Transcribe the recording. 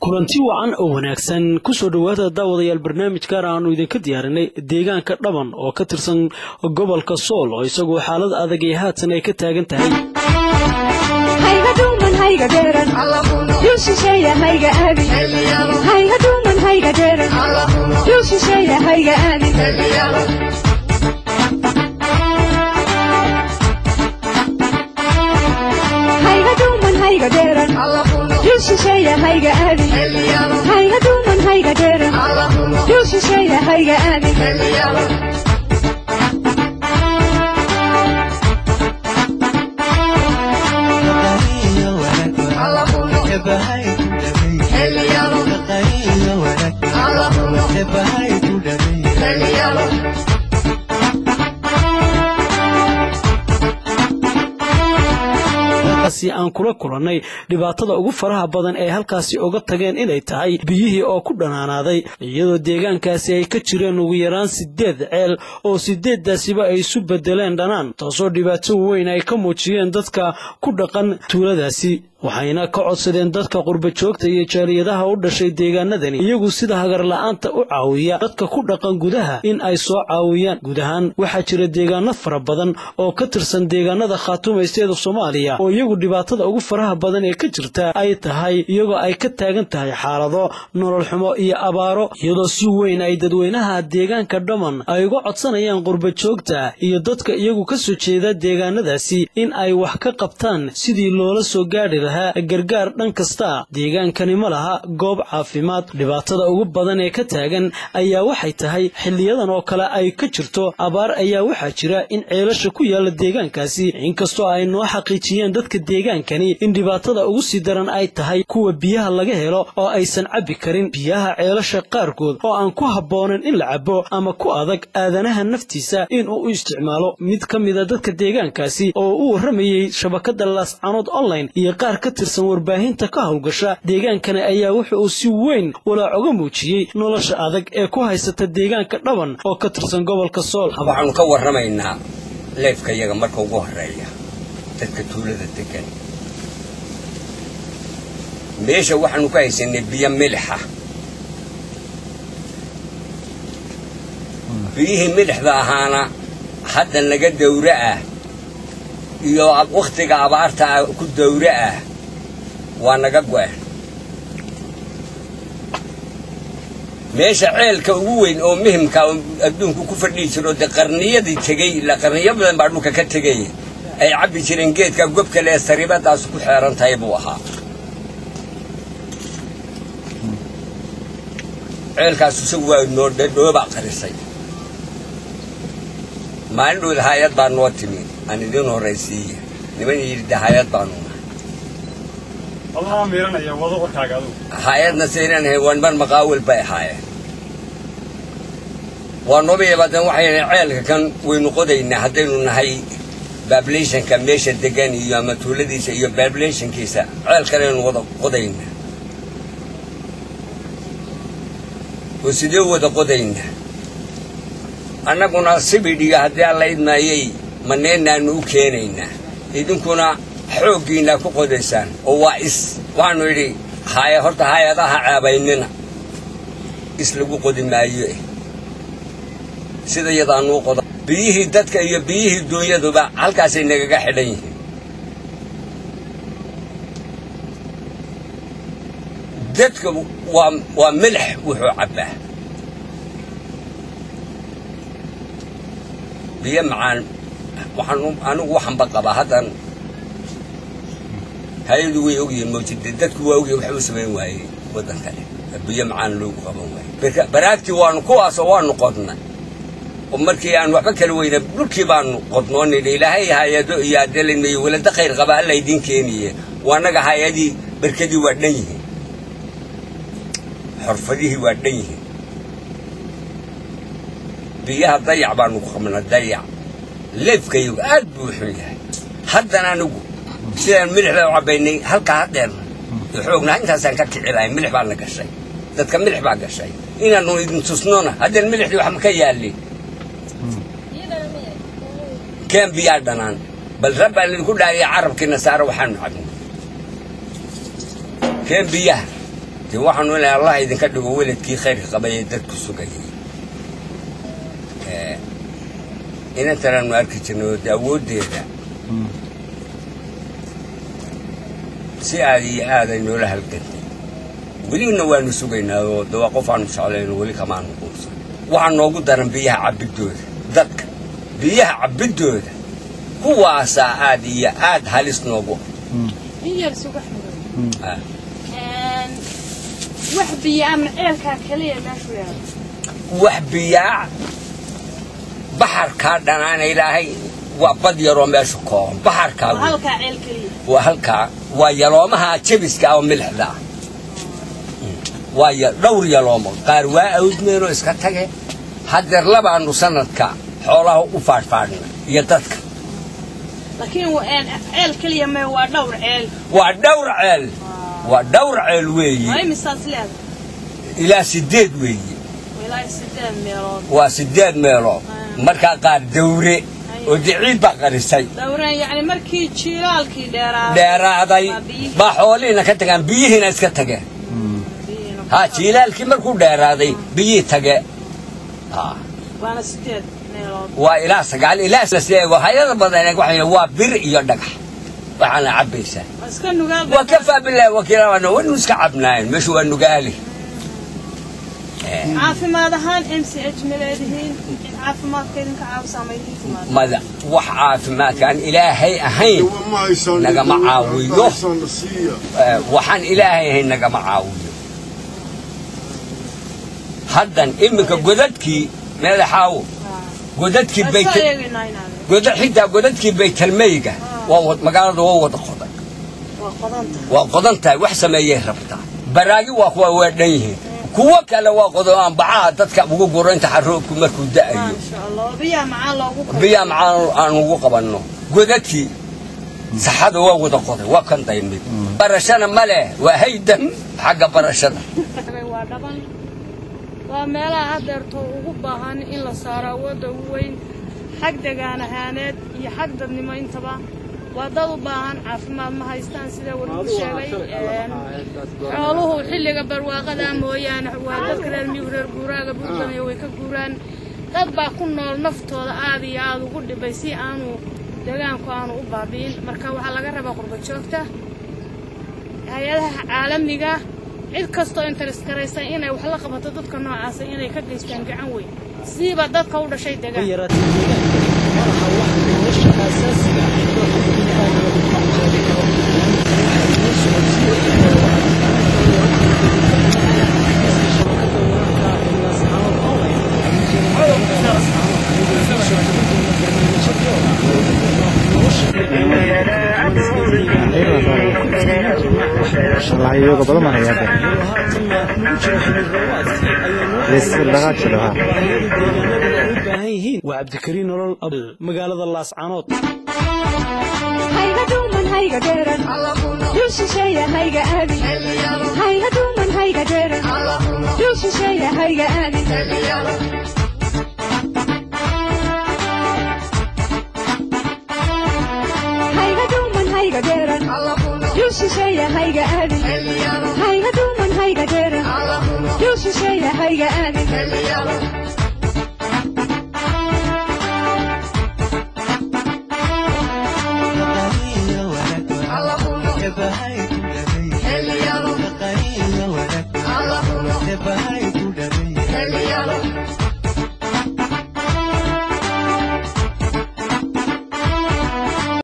kulanti wacan oo wanaagsan ku soo dhawaada daawadayaal barnaamij gaar ah aanu idinka diyaarinay deegaanka Dhaban oo ka tirsan gobolka Sool oo isagoo xaalad adag ay haatan ay ka taagan tahay hayga duman hayga deeran yuushisheeya hayga aadi hayga duman hayga deeran yuushisheeya hayga aadi hayga duman hayga deeran yuushisheeya hayga aadi hayga duman hayga deeran yuushisheeya hayga aadi aan kula kulanay dhibaatada ugu faraha badan ee halkaasi uga tageen inay tahay biyihii oo ku dhanaanaaday iyadoo deegaankaasi ay ka jireen ugu yaraan 8 ceel oo 8daasiba ay isu bedeleen dhanaan taasoo dhibaato weyn ay ka muujiyeen dadka ku dhaqan tuuladaasi waxayna ka codsadeen dadka qurba joogta iyo jaaliyadaha u dhashay deegaanadani iyagu sida hagar la'aanta u caawiya dadka ku dhaqan gudaha in ay soo caawiyaan gudahan waxa jira deegaano fara badan oo ka tirsan deegaanada Khaatumaysteeda Soomaaliya oo iyagu dhibaatada ugu faraha badan ee ka jirta ay tahay iyagoo ay ka taagan tahay xaalado nolol xumo iyo abaaro iyadoo si weyn ay dadweynaha deegaanka Dhaman ay uga codsanayaan qurba joogta iyo dadka iyagu ka soo jeeda deegaanadaasi in ay wax ka qabtaan sidii loola soo gaari gargaar dhan kasta deegaankani ma laha goob caafimaad dhibaatada ugu badan ee ka taagan ayaa waxay tahay xilliyadan oo kale ay ka jirto abaar ayaa waxa jira in ceelasha ku yaala deegaankaasi inkastoo ay noo xaqiijiyeen dadka deegaankani in dhibaatada ugu sii daran ay tahay kuwa biyaha laga helo oo aysan cabi karin biyaha ceelasha qaarkood oo aan ku habboonan in la cabo ama ku adag aadanaha naftiisa in uu isticmaalo mid ka mid ah dadka deegaankaasi oo uu waramayay shabakada Laascaanood online iyo qaar ka tirsan warbaahinta ka hawlgasha deegaankana ayaa wuxuu si weyn walaac uga muujiyay nolosha adag ee ku haysata deegaanka Dhaban oo ka tirsan gobolka Sool waxaanu ka warramaynaa leefka iyaga marka ugu horeeya dadka tuulada degan meesha waxaanu ka haysanay biyo milix ah biyihii milixda ahaana hadda naga dawra ah iyo waqtiga abaarta ku dawra ah waa naga go'an meesha ceelka ugu weyn oo muhiimka adduunku ku fadhiyo jiro qarniyadii tagay la qarniyo badan baa dhulka ka tagay ay cabbi jireen geedka gobka leh saribadaas ku xeeran tahay buu ahaa ceelkaas isagu waa noo dhooba qarisay maalin hay'ad baa noo timi aan idin horeysiiyay niman yiri hay'ad baa noo الله ميرنا يا وضع وكاغادو hay'adna seenan waan mar maqaawil bay haayeen ونوبي بدن waxay ceelka kan waynu qodaynaa hadaynu nahay population ka meesha degan iyo ama tuuladiisa iyo population kiisa ceel kale inuu wada qodaynaa وسيدو wada qodaynaa annaguna sibidiga hadii alla idmaayay maneenaanu u keenaynaa idinkuna xoogiina ku qodaysaan oo waa waanu yiri horta hay'adaha caabaynina lagu qodi maayo sida yadaanu qodo biyihii dadka iyo biyihii duuyaduba halkaas ay naga xidhan yihiin dadka waa milix wuxuu cabaa biyo macaan waxaan baqaba hadan hay'adu way ogyihiin mawjid dadku waa ogyihiin waxa uu sameyn waayay wadanka biyo macaan loo qaban waayay baraagti waanu kuwaas waanu qodnay oo markii aan waxba kala weyna dhulkii baanu qodnoonay ilaahay hay'ado iyo adeelay walada khayr qaba alla idin keeniye waanaga hay'adii barkadii waa dhan yihiin xirfadihii waa dhan yihiin biyaha dayac baanu ku qabnaa dayac leefkayu aad buu xun yahay haddana anigu sidaan milixda u cabaynay halka hadheer xoogna intaasaan ka kicilahay milix baan la gashay dadka milix baa gashay inaanu idin tusnoona haddana milixdii wax ma ka yaalin كان بيعدنان بل ربع اللي كل هاي عرب كنا سارة وحن عبنا كان بيها توحن ولا الله إذا كده ولد كي خير قبل درك السجاي إن ترى الماركت إنه داود ده سيادي هذا إنه له القد ولي إنه وين السجاينا دوا قف عن شغلين ولي كمان نقص وعن نوجد درن بيها عبد الدود ذك بيها عبد الدود هو سعادي عاد هالس نوجو هي السوق أحمد وحبيا من إلك كليه ما شوية وحبيا بحر كاردنا أنا إلهي وبدي يروم يشكون بحر كار وهلك عيل كليه وهلك ويرومها تبسك أو ملح ذا ويا دور يروم قاروا أودميرو إسكتك حضر لبا إنه سنة كا حوله وفارفارنا يدتك لكن عيل كليه ما هو دور عيل ودور عيل ودور عيل ويجي هاي مسلسلات إلى سداد ويجي ولا سداد ميرون وسداد ميرون مركا قار دوري ودعيد بقرسي دوران يعني مركي جيرالكي ديراداي با خولينا كتغان بيهنا اسكا تغه ها جيلالكي مركو ديراداي بيي تغه وانا سداد ميرون والى سغال الى سيغو هيدا بدن waxay waa bir iyo dhagax waxana cabaysa iska nugaal وكفى بالله وكيلا وانا iska cabnaan meeshu waa nugaali عافماد ahaan MCH maleedihiin caafimaadkeedin ka caawsamayeen ماذا wax caafimaadkan ilaahay ahayn naga ma caawiyo waxaan ilaahay ahayn naga ma caawiyo haddan imika godadkii madaxaaw godadkii bay godad xitaa godadkii bay talmayga waa magaalada waa wada qodan waa qodantahay wax sameeyay rabtaa baraagi waa kuwa weedhan yihiin kuwa kale waa qodaan bacaa dadka ugu goreynta xaroobku markuu da'ayo ma sha Allah biya macaan aan ugu qabanno godadkii saxada waa wada qoday waa kan daymay barashana male waa haydan xagga barashada waa dhaban waa meelaha hadeerto ugu baahan in la saaro wada weyn xag deegaanahaneed iyo xag dadnimo intaba wadad u baahan caafimaad ma haystaan sida uu sheegay xooluhu xilliga barwaaqada mooyaan waa dadka reer miyiga guuraaga buurbanaya way ka guuraan dad baa ku nool naftooda aad iyo aad ugu dhibay si aanu deegaanku aanu u baabiin marka waxa laga rabaa qurba joogta hay'adaha caalamiga cid kasto interest karaysa inay wax la qabato dadka noocaas inay ka geystaan gacan weyn siiba dadka u dhashay deegaan يوجا بدل ما هي ليس لغات شلها وعبد الكريم نورل مقالة الله سعانوت هيا دوما هيا جيران يوشي شيا هيا أبي هيا دوما هيا جيران يوشي شيا هيا أبي هيا دوما هيا جيران يوشي شيا هيا أبي هيا دوما هيا جيران يوشي شيا هيا أبي يبهاي